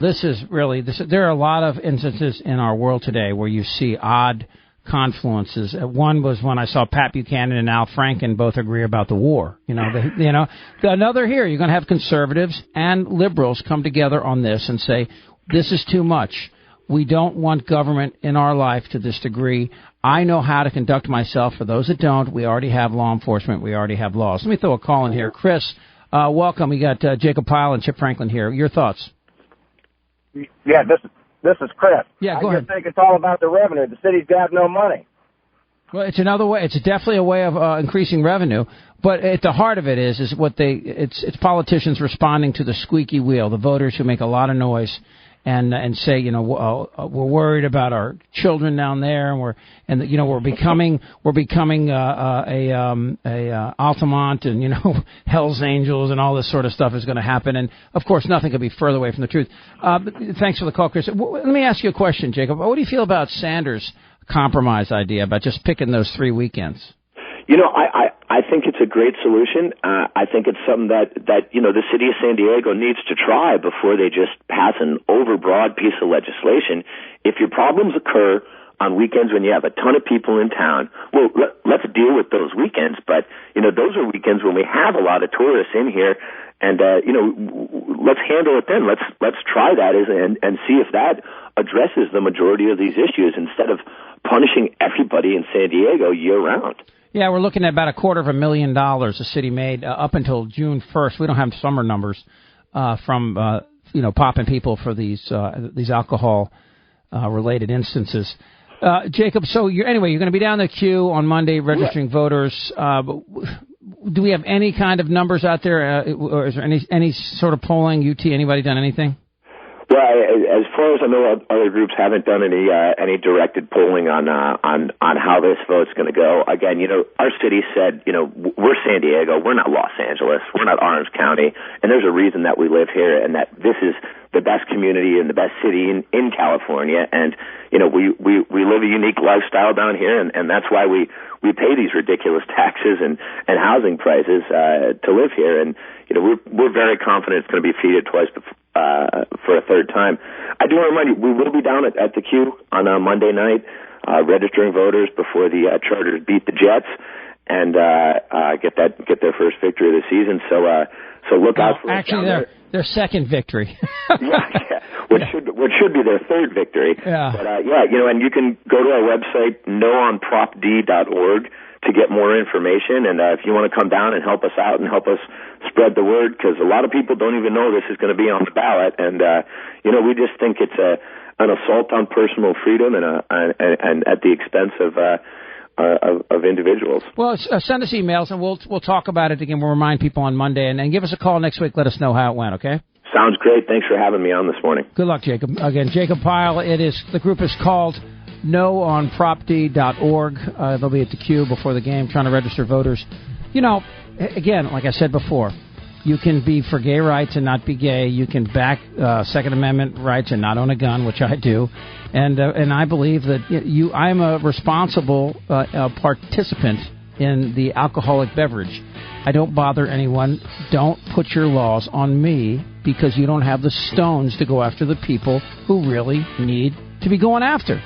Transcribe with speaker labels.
Speaker 1: This is really, there are a lot of instances in our world today where you see odd confluences. One was when I saw Pat Buchanan and Al Franken both agree about the war. Another here, you're going to have conservatives and liberals come together on this and say, this is too much. We don't want government in our life to this degree. I know how to conduct myself. For those that don't, we already have law enforcement. We already have laws. Let me throw a call in here. Chris, welcome. We got Jacob Pyle and Chip Franklin here. Your thoughts?
Speaker 2: Yeah, this is Chris.
Speaker 1: Yeah, go ahead.
Speaker 2: I just think it's all about the revenue. The city's got no money.
Speaker 1: Well, it's another way. It's definitely a way of increasing revenue. But at the heart of it is it's politicians responding to the squeaky wheel, the voters who make a lot of noise and say, we're worried about our children down there, and we're becoming a Altamont and Hell's Angels, and all this sort of stuff is going to happen. And of course, nothing could be further away from the truth. Thanks for the call, Chris. Let me ask you a question, Jacob. What do you feel about Sanders' compromise idea about just picking those 3 weekends?
Speaker 3: I think it's a great solution. I think it's something that the city of San Diego needs to try before they just pass an overbroad piece of legislation. If your problems occur on weekends when you have a ton of people in town, well, let's deal with those weekends. But, those are weekends when we have a lot of tourists in here. And, let's handle it then. Let's try that and see if that addresses the majority of these issues instead of punishing everybody in San Diego year round.
Speaker 1: Yeah, we're looking at about $250,000 the city made up until June 1st. We don't have summer numbers from popping people for these alcohol related instances. Jacob, so you're going to be down the queue on Monday registering voters. Do we have any kind of numbers out there, or is there any sort of polling? Anybody done anything?
Speaker 3: Well, as far as I know, other groups haven't done any directed polling on how this vote's going to go. Again, our city said, we're San Diego, we're not Los Angeles, we're not Orange County, and there's a reason that we live here, and that this is the best community and the best city in California, and we live a unique lifestyle down here, and that's why we pay these ridiculous taxes and housing prices to live here, and we're very confident it's going to be defeated twice for a third time. I do want to remind you, we will be down at the queue on Monday night, registering voters before the Chargers beat the Jets and get their first victory of the season. So look out for
Speaker 1: actually their second victory.
Speaker 3: yeah. What should be their third victory.
Speaker 1: Yeah.
Speaker 3: But and you can go to our website noonpropd.org to get more information, and if you want to come down and help us out and help us spread the word, because a lot of people don't even know this is going to be on the ballot, and we just think it's an assault on personal freedom and at the expense of individuals.
Speaker 1: Well, send us emails and we'll talk about it again. We'll remind people on Monday, and give us a call next week. Let us know how it went. Okay.
Speaker 3: Sounds great. Thanks for having me on this morning.
Speaker 1: Good luck, Jacob. Again, Jacob Pyle. The group is called noonpropd.org. They'll be at the queue before the game trying to register voters. Again, like I said before, you can be for gay rights and not be gay. You can back Second Amendment rights and not own a gun, which I do. And I believe that I'm a responsible participant in the alcoholic beverage. I don't bother anyone. Don't put your laws on me because you don't have the stones to go after the people who really need to be going after.